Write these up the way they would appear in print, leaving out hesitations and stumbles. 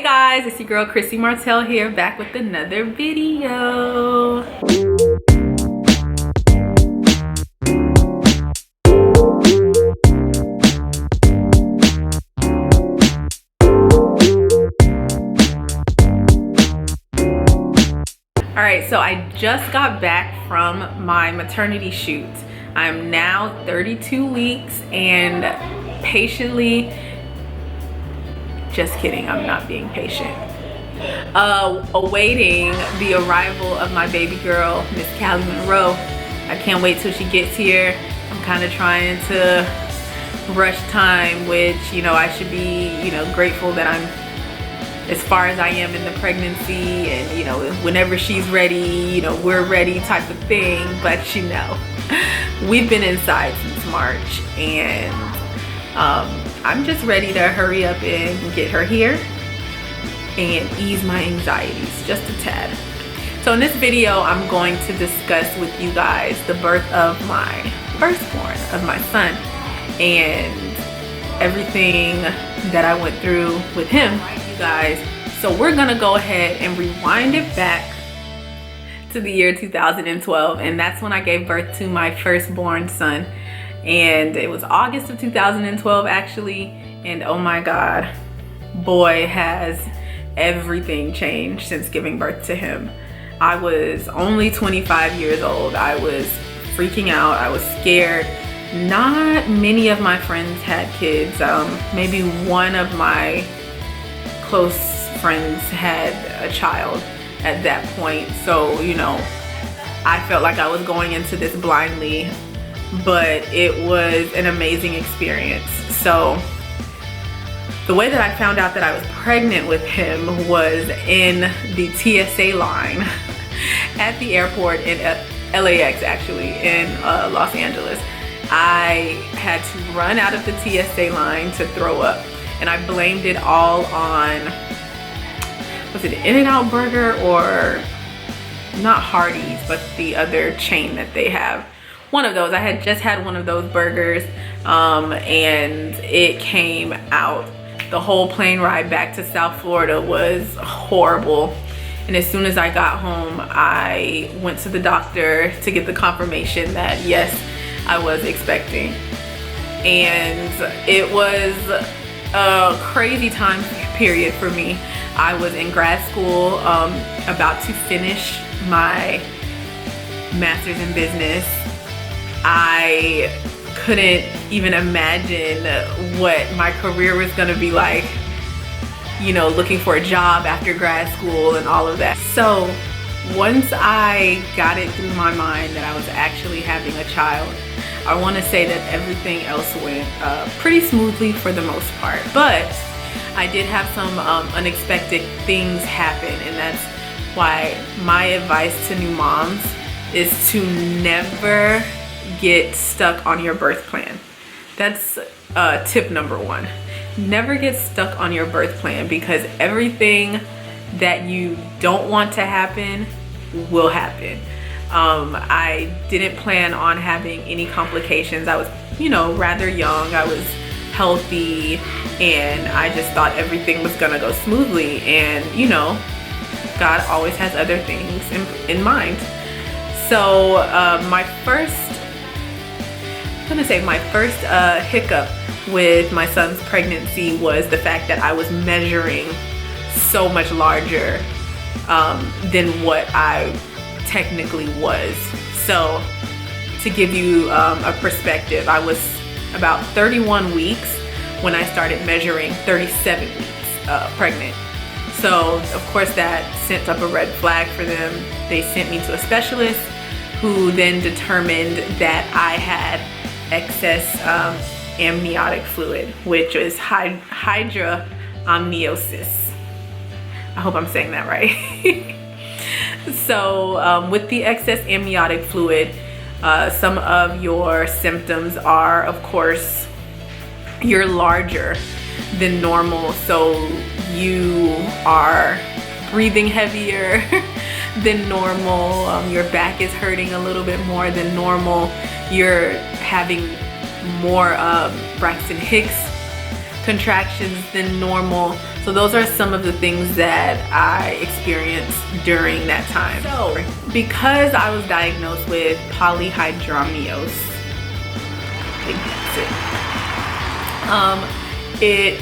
guys, it's your girl Chrissy Martell here, back with another video. Alright, so I just got back from my maternity shoot. I'm now 32 weeks and patiently, just kidding, I'm not being patient, awaiting the arrival of my baby girl, Miss Callie Monroe. I can't wait till she gets here. I'm kind of trying to rush time, which, you know, I should be, you know, grateful that I'm as far as I am in the pregnancy, and, you know, whenever she's ready, you know, we're ready type of thing. But, you know, we've been inside since March, and I'm just ready to hurry up and get her here and ease my anxieties just a tad. So in this video, I'm going to discuss with you guys the birth of my firstborn, of my son, and everything that I went through with him, you guys. So we're gonna go ahead and rewind it back to the year 2012, and that's when I gave birth to my firstborn son. And it was August of 2012 actually, and oh my god, boy, has everything changed since giving birth to him. I was only 25 years old. I was freaking out. I was scared. Not many of my friends had kids. Maybe one of my close friends had a child at that point. So, you know, I felt like I was going into this blindly, but it was an amazing experience. So the way that I found out that I was pregnant with him was in the TSA line at the airport in LAX, actually, in Los Angeles. I had to run out of the TSA line to throw up, and I blamed it all on, was it In-N-Out Burger, or not Hardee's, but the other chain that they have. One of those. I had just had one of those burgers, and it came out. The whole plane ride back to South Florida was horrible. And as soon as I got home, I went to the doctor to get the confirmation that yes, I was expecting. And it was a crazy time period for me. I was in grad school, about to finish my master's in business. I couldn't even imagine what my career was gonna be like, you know, looking for a job after grad school and all of that. So once I got it through my mind that I was actually having a child, I want to say that everything else went pretty smoothly for the most part. But I did have some unexpected things happen, and that's why my advice to new moms is to never get stuck on your birth plan. That's tip number one. Never get stuck on your birth plan, because everything that you don't want to happen will happen. I didn't plan on having any complications. I was, you know, rather young. I was healthy, and I just thought everything was gonna go smoothly. And, you know, God always has other things in mind. So my first hiccup with my son's pregnancy was the fact that I was measuring so much larger than what I technically was. So to give you a perspective, I was about 31 weeks when I started measuring 37 weeks pregnant. So of course that sent up a red flag for them. They sent me to a specialist who then determined that I had excess amniotic fluid, which is hydramniosis. I hope I'm saying that right. So with the excess amniotic fluid, some of your symptoms are, of course, you're larger than normal. So you are breathing heavier than normal. Your back is hurting a little bit more than normal. You're having more Braxton Hicks contractions than normal. So those are some of the things that I experienced during that time. So because I was diagnosed with polyhydramnios, I think that's it.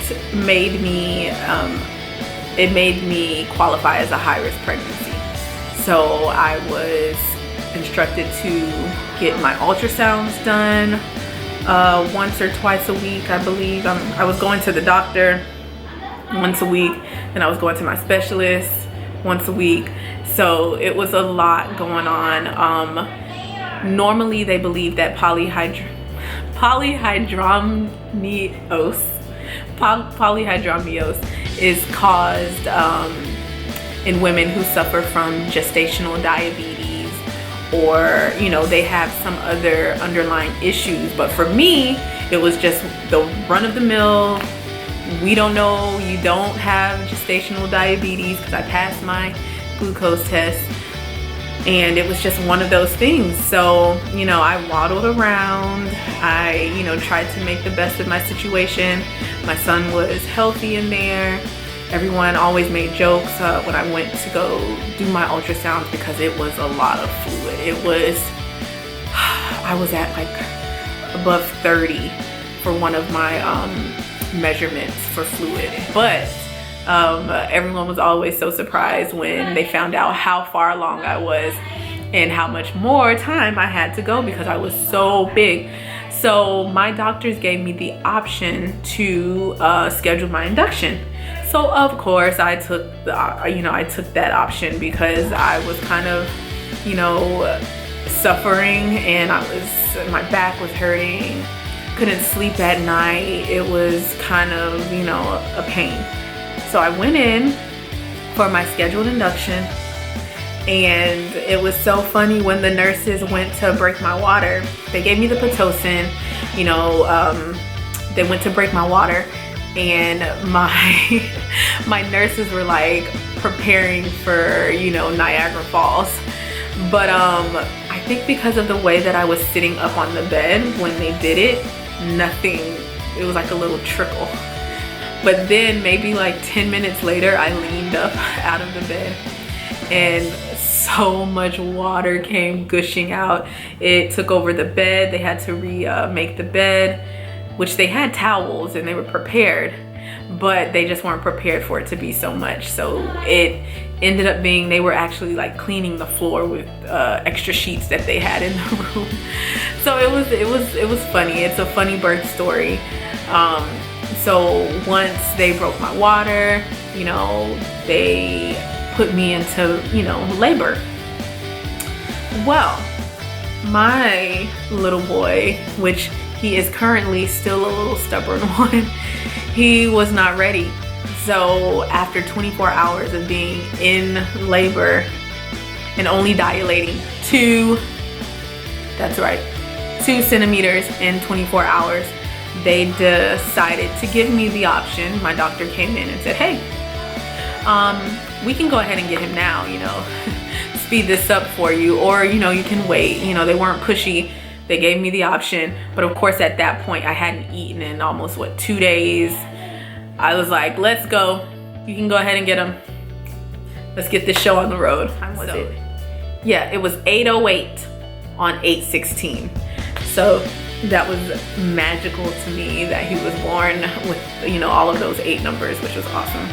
It made me qualify as a high-risk pregnancy. So I was instructed to get my ultrasounds done once or twice a week, I believe. I was going to the doctor once a week, and I was going to my specialist once a week. So it was a lot going on. Normally they believe that polyhydramnios is caused in women who suffer from gestational diabetes, or they have some other underlying issues. But for me, it was just the run-of-the-mill, we don't know you don't have gestational diabetes, because I passed my glucose test, and it was just one of those things. So I waddled around. I tried to make the best of my situation. My son was healthy in there. Everyone always made jokes when I went to go do my ultrasounds, because it was a lot of fluid. I was at like above 30 for one of my measurements for fluid. But everyone was always so surprised when they found out how far along I was and how much more time I had to go, because I was so big. So my doctors gave me the option to schedule my induction. So of course I took that option, because I was kind of suffering, and my back was hurting, couldn't sleep at night. It was kind of a pain. So I went in for my scheduled induction, and it was so funny when the nurses went to break my water. They gave me the Pitocin, they went to break my water, and my nurses were like preparing for Niagara Falls. But I think because of the way that I was sitting up on the bed when they did it, it was like a little trickle. But then maybe like 10 minutes later, I leaned up out of the bed, and so much water came gushing out. It took over the bed. They had to make the bed, which they had towels and they were prepared, but they just weren't prepared for it to be so much. So it ended up being, they were actually like cleaning the floor with extra sheets that they had in the room. So it was funny. It's a funny birth story. So once they broke my water, they put me into, labor. Well, my little boy, which he is currently still a little stubborn one, he was not ready. So after 24 hours of being in labor and only dilating 2 centimeters in 24 hours, they decided to give me the option. My doctor came in and said, hey, we can go ahead and get him now, speed this up for you, or you can wait. They weren't pushy. They gave me the option. But of course at that point I hadn't eaten in almost 2 days. I was like, let's go, you can go ahead and get him. Let's get this show on the road. What time was it? Yeah, it was 8:08 on 8/16. So that was magical to me that he was born with all of those 8 numbers, which was awesome.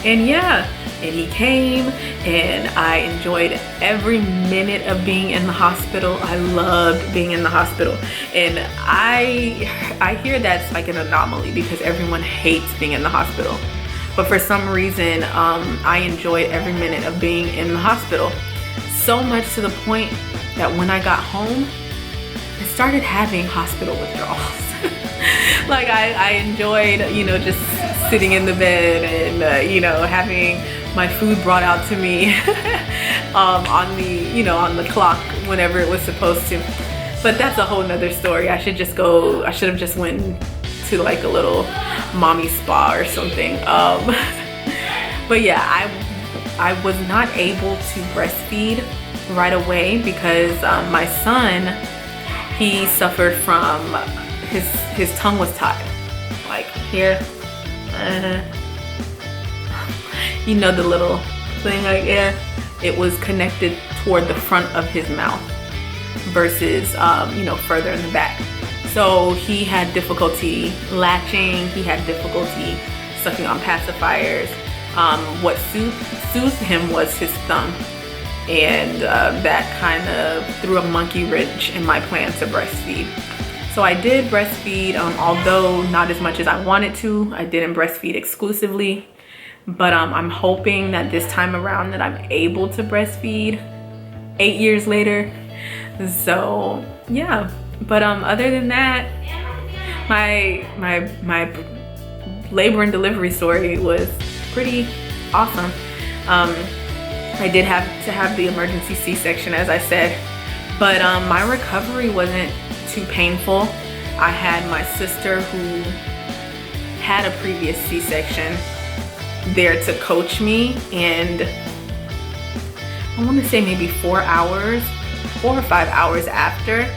And yeah, and he came, and I enjoyed every minute of being in the hospital. I loved being in the hospital. And I hear that's like an anomaly, because everyone hates being in the hospital. But for some reason, I enjoyed every minute of being in the hospital. So much to the point that when I got home, I started having hospital withdrawals. Like I enjoyed, just sitting in the bed and, having my food brought out to me on the clock whenever it was supposed to. But that's a whole nother story. I should have just went to like a little mommy spa or something. But yeah, I was not able to breastfeed right away, because my son, he suffered from his tongue was tied, like here, you know, the little thing like, yeah, it was connected toward the front of his mouth versus, you know, further in the back. So he had difficulty latching, he had difficulty sucking on pacifiers. What soothed him was his thumb. And that kind of threw a monkey wrench in my plan to breastfeed. So I did breastfeed, although not as much as I wanted to. I didn't breastfeed exclusively, but I'm hoping that this time around that I'm able to breastfeed 8 years later. So yeah, but other than that, my labor and delivery story was pretty awesome. I did have to have the emergency C-section, as I said, but my recovery wasn't too painful. I had my sister who had a previous C-section there to coach me, and I want to say maybe 4 or 5 hours after,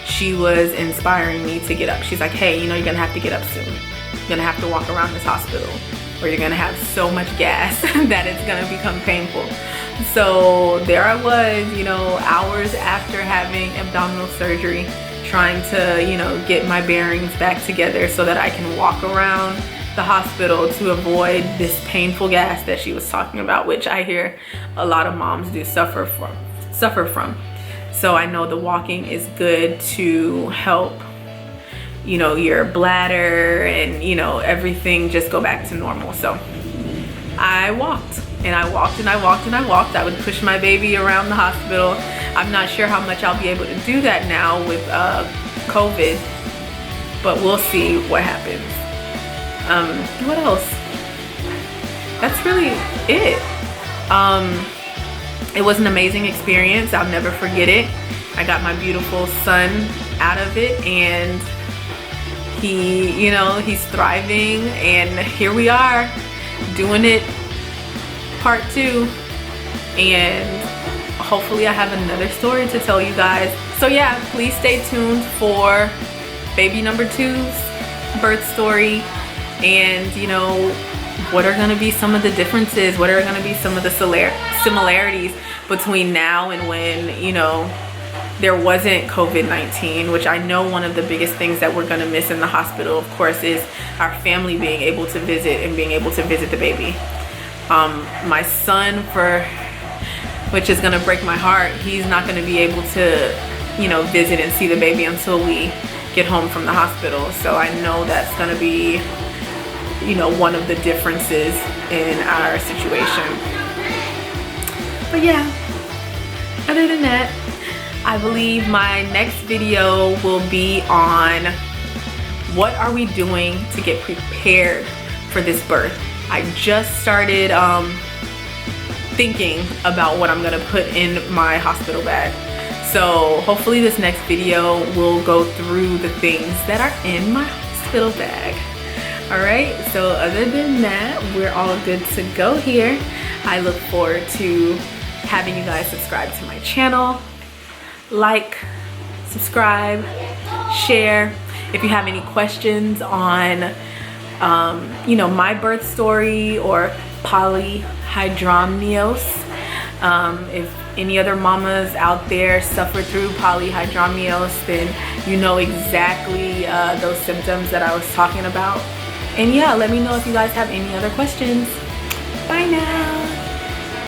she was inspiring me to get up. She's like, hey, you know, you're gonna have to get up soon. You're gonna have to walk around this hospital, or you're gonna have so much gas that it's gonna become painful. So there I was, you know, hours after having abdominal surgery, trying to, you know, get my bearings back together so that I can walk around the hospital to avoid this painful gas that she was talking about, which I hear a lot of moms do suffer from. So I know the walking is good to help, you know, your bladder and, you know, everything just go back to normal. So I walked and I walked and I walked and I walked. I would push my baby around the hospital. I'm not sure how much I'll be able to do that now with COVID, but we'll see what happens. What else? That's really it. It was an amazing experience. I'll never forget it. I got my beautiful son out of it, and he, you know, he's thriving, and here we are doing it part 2, and hopefully I have another story to tell you guys. So yeah, please stay tuned for baby number 2's birth story, and you know, what are going to be some of the differences, what are going to be some of the similarities between now and when, you know, there wasn't COVID-19, which I know one of the biggest things that we're going to miss in the hospital, of course, is our family being able to visit and being able to visit the baby. My son, which is going to break my heart, he's not going to be able to, you know, visit and see the baby until we get home from the hospital. So I know that's going to be, you know, one of the differences in our situation. But yeah, other than that, I believe my next video will be on what are we doing to get prepared for this birth. I just started thinking about what I'm gonna put in my hospital bag. So hopefully this next video will go through the things that are in my hospital bag. All right, so other than that, we're all good to go here. I look forward to having you guys subscribe to my channel, like, subscribe, share. If you have any questions on, you know, my birth story or Polyhydramnios, if any other mamas out there suffer through Polyhydramnios, then you know exactly those symptoms that I was talking about. And yeah, let me know if you guys have any other questions. Bye now.